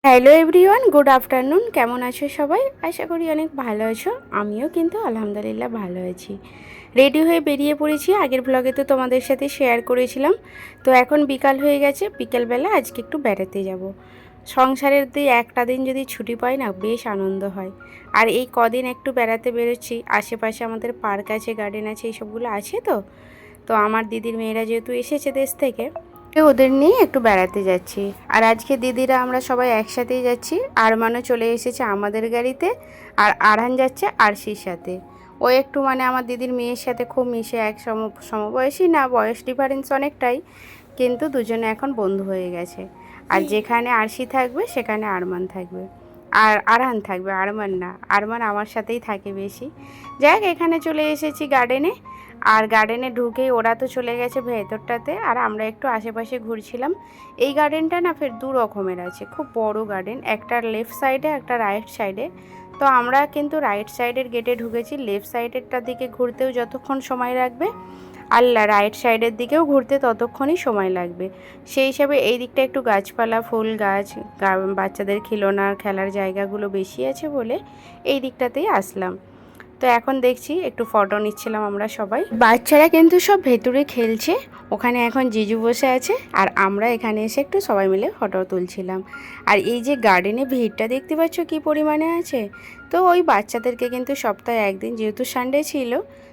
Hello everyone, good afternoon. কেমন আছো সবাই? আশা করি অনেক ভালো আছো। আমিও কিন্তু আলহামদুলিল্লাহ ভালো আছি। রেডি হয়ে বেরিয়ে পড়েছি। আগের ব্লগে তো তোমাদের সাথে শেয়ার করেছিলাম। তো এখন বিকাল হয়ে গেছে। বিকালবেলা আজকে একটু বেড়াতে যাব। সংসারের একটা দিন যদি ছুটি পাই না, বেশ আনন্দ হয়। আর এই কদিন একটু বেড়াতে বেরোচ্ছি। আশেপাশে আমাদের পার্ক আছে, গার্ডেন আছে, এইসবগুলো আছে। তো আমার দিদির মেয়েরা যেহেতু এসেছে দেশ থেকে, ওদের নিয়ে একটু বেড়াতে যাচ্ছি। আর আজকে দিদিরা আমরা সবাই একসাথেই যাচ্ছি। আরমানও চলে এসেছে আমাদের গাড়িতে, আর আরহান যাচ্ছে আরশির সাথে। ও একটু আমার দিদির মেয়ের সাথে খুব মিশে, এক সমবয়সী না, বয়স ডিফারেন্স অনেকটাই, কিন্তু দুজনে এখন বন্ধু হয়ে গেছে। আর যেখানে আরশি থাকবে সেখানে আরমান থাকবে, আর আরহান থাকবে, আরমান না। আরমান আমার সাথেই থাকে বেশি। যাক, এখানে চলে এসেছি গার্ডেনে। আর গার্ডেনে ঢুকেই ওরা তো চলে গেছে ভেতরটাতে, আর আমরা একটু আশেপাশে ঘুরছিলাম। এই গার্ডেনটা না ফের দু রকমের আছে, খুব বড় গার্ডেন, একটা লেফট সাইডে একটা রাইট সাইডে। তো আমরা কিন্তু রাইট সাইডের গেটে ঢুকেছি। লেফট সাইডেরটার দিকে ঘুরতেও যতক্ষণ সময় লাগবে, আর রাইট সাইডের দিকেও ঘুরতে ততক্ষণই সময় লাগবে। সেই হিসাবে এই দিকটা একটু গাছপালা, ফুল গাছ, বাচ্চাদের খিলৌনার খেলার জায়গাগুলো বেশি আছে বলে এই দিকটাতেই আসলাম। তো এখন দেখছি একটু ফটো নিচ্ছিলাম আমরা সবাই। বাচ্চারা কিন্তু সব ভেতরে খেলছে। ওখানে এখন জিজু বসে আছে, আর আমরা এখানে এসে একটু সবাই মিলে ফটো তুলছিলাম। আর এই যে গার্ডেনে ভিড়টা দেখতে পাচ্ছ কী পরিমাণে আছে। তো ওই বাচ্চাদেরকে কিন্তু সপ্তাহে একদিন, যেহেতু সানডে ছিল,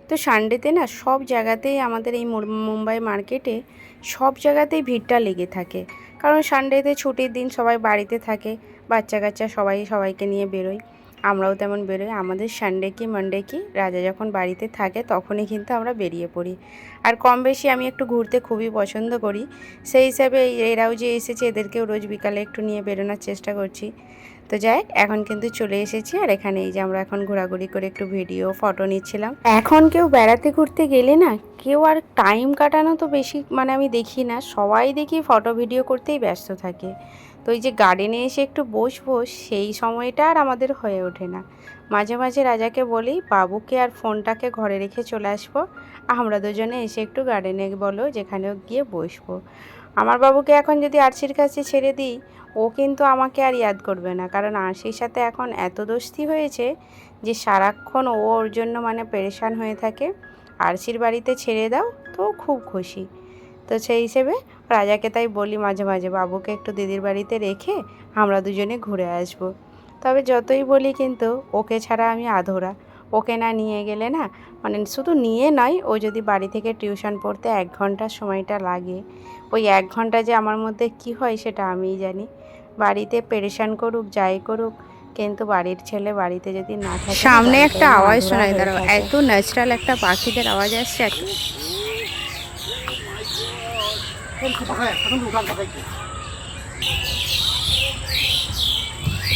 তো সানডেতে না সব জায়গাতেই আমাদের এই মুম্বাই মার্কেটে সব জায়গাতেই ভিড়টা লেগে থাকে। কারণ সানডেতে ছুটির দিন, সবাই বাড়িতে থাকে, বাচ্চা কাচ্চা সবাই সবাইকে নিয়ে বেরোয়। আমরাও তেমন বেরোই। আমাদের সানডে কি মানডে কি রাজা যখন বাড়িতে থাকে তখনই কিন্তু আমরা বেরিয়ে পড়ি। আর কম বেশি আমি একটু ঘুরতে খুবই পছন্দ করি। সেই হিসাবে এরাও যে এসেছে, এদেরকেও রোজ বিকালে একটু নিয়ে বেরোনোর চেষ্টা করছি। তো যাই, এখন কিন্তু চলে এসেছি। আর এখানে এই যে আমরা এখন ঘোরাঘুরি করে একটু ভিডিও ফটো নিচ্ছিলাম। এখন কেউ বেড়াতে ঘুরতে গেলে না, কেউ আর টাইম কাটানো তো বেশি আমি দেখি না, সবাই দেখি ফটো ভিডিও করতেই ব্যস্ত থাকে। তো এই যে গার্ডেনে এসে একটু বসবো, সেই সময়টা আর আমাদের হয়ে ওঠে না। মাঝে মাঝে রাজাকে বলি বাবুকে আর ফোনটাকে ঘরে রেখে চলে আসবো, আমরা দুজনে এসে একটু গার্ডেনে বলো যেখানেও গিয়ে বসবো। আমার বাবুকে এখন যদি আরশির কাছে ছেড়ে দিই, ও কিন্তু আমাকে আর ইয়াদ করবে না, কারণ আরশির সাথে এখন এত দোস্তি হয়েছে যে সারাক্ষণ ও ওর জন্য পেরেশান হয়ে থাকে। আরশির বাড়িতে ছেড়ে দাও তো খুব খুশি। তো সেই হিসেবে রাজাকে তাই বলি মাঝে মাঝে বাবুকে একটু দিদির বাড়িতে রেখে আমরা দুজনে ঘুরে আসব। তবে যতই বলি কিন্তু ওকে ছাড়া আমি আধরা। ওকে না নিয়ে গেলে না, শুধু নিয়ে নয়, ও যদি বাড়ি থেকে টিউশন পড়তে 1 ঘন্টার সময়টা লাগে, ওই 1 ঘন্টা যে আমার মধ্যে কি হয় সেটা আমিই জানি। বাড়িতে পেরেশান করুক যাই করুক, কিন্তু বাড়ির ছেলে বাড়িতে যদি না থাকে, সামনে একটা আওয়াজ শোনায়, দাঁড়াও, এত ন্যাচারাল একটা পাখিদের আওয়াজ আসছে।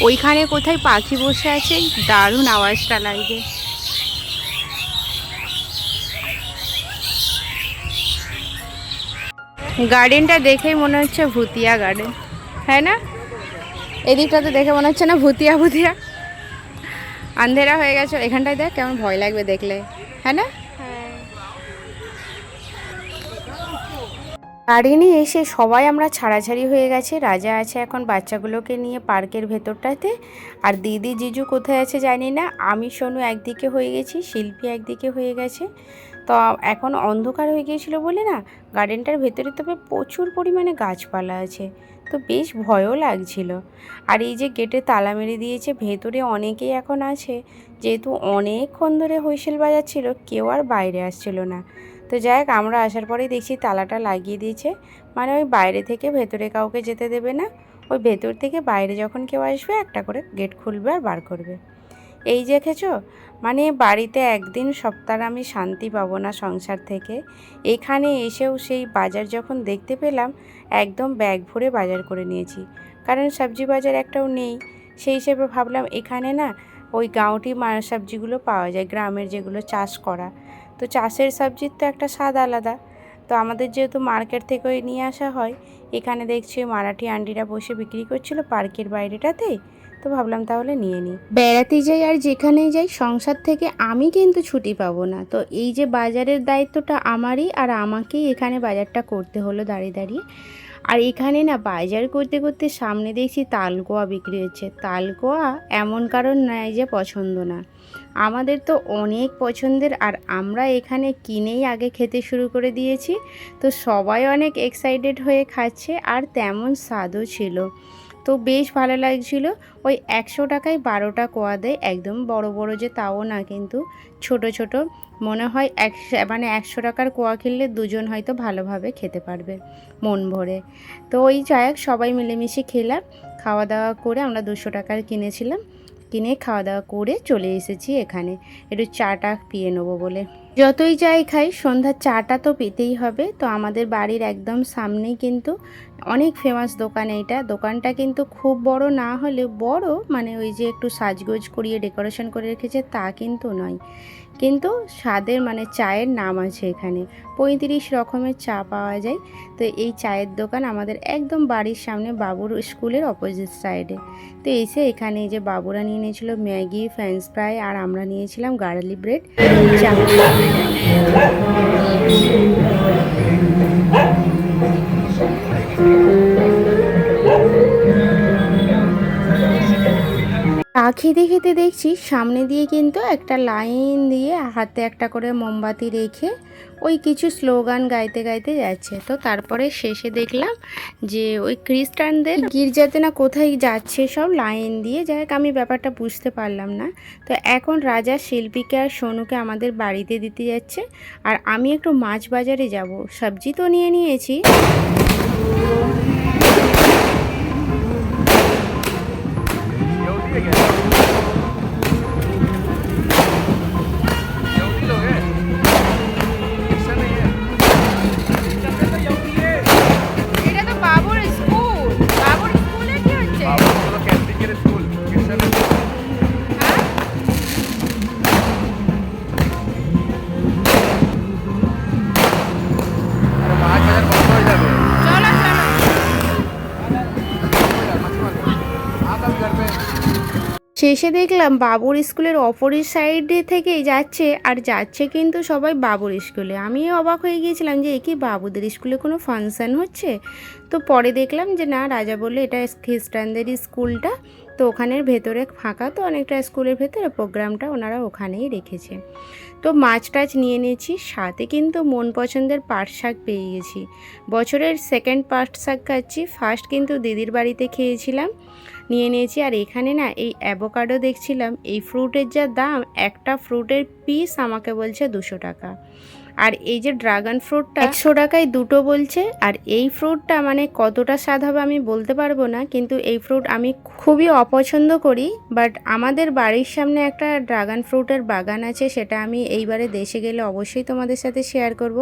ওইখানে কোথায় পাখি বসে আছে, দারুণ আওয়াজটা লাগে। গার্ডেনটা দেখেই মনে হচ্ছে ভুতিয়া গার্ডেন, হ্যাঁ না? এদিকটা তো দেখে মনে হচ্ছে না ভুতিয়া ভুতিয়া। আন্ধেরা হয়ে গেছে। এখানটায় দেখ কেমন ভয় লাগবে দেখলে, হ্যাঁ না? গার্ডেনে এসে সবাই আমরা ছাড়াছাড়ি হয়ে গেছে। রাজা আছে এখন বাচ্চাগুলোকে নিয়ে পার্কের ভেতরটাতে, আর দিদি জিজু কোথায় আছে জানি না। আমি সোনু একদিকে হয়ে গেছি, শিল্পী একদিকে হয়ে গেছে। তো এখন অন্ধকার হয়ে গিয়েছিল বলে না, গার্ডেনটার ভেতরে তবে প্রচুর পরিমাণে গাছপালা আছে, তো বেশ ভয়ও লাগছিল। আর এই যে গেটে তালা মেরে দিয়েছে, ভেতরে অনেকেই এখন আছে, যেহেতু অনেকক্ষণ ধরে হুইসেল বাজাচ্ছিল, কেউ আর বাইরে আসছিল না। তো যাই হোক, আমরা আসার পরেই দেখছি তালাটা লাগিয়ে দিয়েছে, ওই বাইরে থেকে ভেতরে কাউকে যেতে দেবে না। ওই ভেতর থেকে বাইরে যখন কেউ আসবে একটা করে গেট খুলবে আর বার করবে। এই দেখেছো, বাড়িতে একদিন সপ্তাহে আমি শান্তি পাবো না সংসার থেকে। এখানে এসেও সেই বাজার যখন দেখতে পেলাম, একদম ব্যাগ ভরে বাজার করে নিয়েছি, কারণ সবজি বাজার একটাও নেই। সেই হিসেবে ভাবলাম এখানে না ওই গাঁওটি সবজিগুলো পাওয়া যায়, গ্রামের যেগুলো চাষ করা। তো চাষের সবজির তো একটা স্বাদ আলাদা। তো আমাদের যেহেতু মার্কেট থেকে ওই নিয়ে আসা হয়, এখানে দেখছি মারাঠি আন্টিরা বসে বিক্রি করছিল পার্কের বাইরেটাতে। তো ভাবলাম তাহলে নিয়ে নিই। বেড়াতে যাই আর যেখানেই যাই, সংসার থেকে আমি কিন্তু ছুটি পাবো না। তো এই যে বাজারের দায়িত্বটা আমারই, আর আমাকেই এখানে বাজারটা করতে হলো দাঁড়িয়ে দাঁড়িয়ে। আর এখানে না বাজার করতে করতে সামনে দেখছি তালকোয়া বিক্রি হচ্ছে। তালকোয়া এমন কারণ নয় যে পছন্দ না, আমাদের তো অনেক পছন্দের, আর আমরা এখানে কিনেই আগে খেতে শুরু করে দিয়েছি। তো সবাই অনেক এক্সাইটেড হয়ে খাচ্ছে, আর তেমন স্বাদও ছিল। তো বেশ ভালো লাগছিল। ওই 100 টাকায় 12টা কোয়া দেয়, একদম বড় বড় যে তাও না, কিন্তু ছোট ছোট। মনে হয় 100 টাকার কোয়া কিনলে দুজন হয়তো ভালোভাবে খেতে পারবে মন ভরে। তো ওই যাই হোক, সবাই মিলেমিশে খেলাম। খাওয়া দাওয়া করে আমরা 200 টাকার কিনেছিলাম, কিনে খাওয়া দাওয়া করে চলে এসেছি এখানে একটু চাটা পিয়ে নেবো বলে। যতই যাই খাই সন্ধ্যার চাটা তো পেতেই হবে। তো আমাদের বাড়ির একদম সামনেই কিন্তু অনেক ফেমাস দোকান এইটা। দোকানটা কিন্তু খুব বড় না হলে, বড় মানে ওই যে একটু সাজগোজ করিয়ে ডেকোরেশন করে রেখেছে তা কিন্তু নয়, কিন্তু স্বাদের মানে চায়ের নাম আছে এখানে। 35 রকমের চা পাওয়া যায়। তো এই চায়ের দোকান আমাদের একদম বাড়ির সামনে, বাবুর স্কুলের অপোজিট সাইডে। তো এসে এখানে এই যে বাবুরা নিয়ে নিয়েছিল ম্যাগি, ফ্রেঞ্চ ফ্রাই, আর আমরা নিয়েছিলাম গার্লিক ব্রেড চা। চা খেতে খেতে দেখছি সামনে দিয়ে কিন্তু একটা লাইন দিয়ে হাতে একটা করে মোমবাতি রেখে ওই কিছু স্লোগান গাইতে গাইতে যাচ্ছে। তো তারপরে শেষে দেখলাম যে ওই খ্রিস্টানদের গির্জাতে না কোথায় যাচ্ছে সব লাইন দিয়ে। যাই হোক, আমি ব্যাপারটা বুঝতে পারলাম না। তো এখন রাজা শিল্পীকে আর সোনুকে আমাদের বাড়িতে দিতে যাচ্ছে, আর আমি একটু মাছ বাজারে যাব। সবজি তো নিয়ে নিয়েছি। শেষে দেখলাম বাবুর স্কুলের অপরের সাইডে থেকেই যাচ্ছে, আর যাচ্ছে কিন্তু সবাই বাবুর স্কুলে। আমিও অবাক হয়ে গিয়েছিলাম যে এ কি বাবুদের স্কুলে কোনো ফাংশান হচ্ছে। তো পরে দেখলাম যে না, রাজা বললে এটা খ্রিস্টানদের স্কুলটা, তো ওখানের ভেতরে ফাঁকা, তো অনেকটা স্কুলের ভেতরে প্রোগ্রামটা ওনারা ওখানেই রেখেছে। তো মাছ টাছ নিয়ে নিয়েছি, সাথে কিন্তু মন পছন্দের পাট শাক পেয়ে গেছি। বছরের সেকেন্ড পাট শাক খাচ্ছি, ফার্স্ট কিন্তু দিদির বাড়িতে খেয়েছিলাম, নিয়ে নিয়েছি। আর এখানে না এই অ্যাভোকাডো দেখছিলাম, এই ফ্রুটের যা দাম, একটা ফ্রুটের পিস আমাকে বলছে 200 টাকা। আর এই যে ড্রাগন ফ্রুটটা 100 টাকায় দুটো বলছে। আর এই ফ্রুটটা মানে কতটা স্বাদ হবে আমি বলতে পারবো না, কিন্তু এই ফ্রুট আমি খুবই অপছন্দ করি। বাট আমাদের বাড়ির সামনে একটা ড্রাগন ফ্রুটের বাগান আছে, সেটা আমি এইবারে দেশে গেলে অবশ্যই তোমাদের সাথে শেয়ার করব।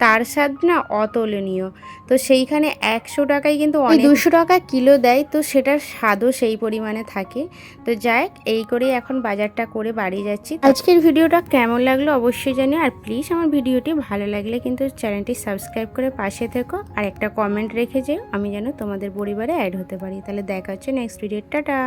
তার স্বাদ না অতুলনীয়। তো সেইখানে 100 টাকায় কিন্তু 200 টাকা কিলো দেয়, তো সেটার স্বাদও সেই পরিমাণে থাকে। তো যাই, এই করেই এখন বাজারটা করে বাড়ি যাচ্ছি। আজকের ভিডিওটা কেমন লাগলো অবশ্যই জানিও, আর প্লিজ আমার ভিডিওটি ভালো লাগলে কিন্তু চ্যানেলটি সাবস্ক্রাইব করে পাশে থেকো, আর একটা কমেন্ট রেখে যেও, আমি যেন তোমাদের পরিবারে অ্যাড হতে পারি। তাহলে দেখা হচ্ছে নেক্সট ভিডিও। টাটা।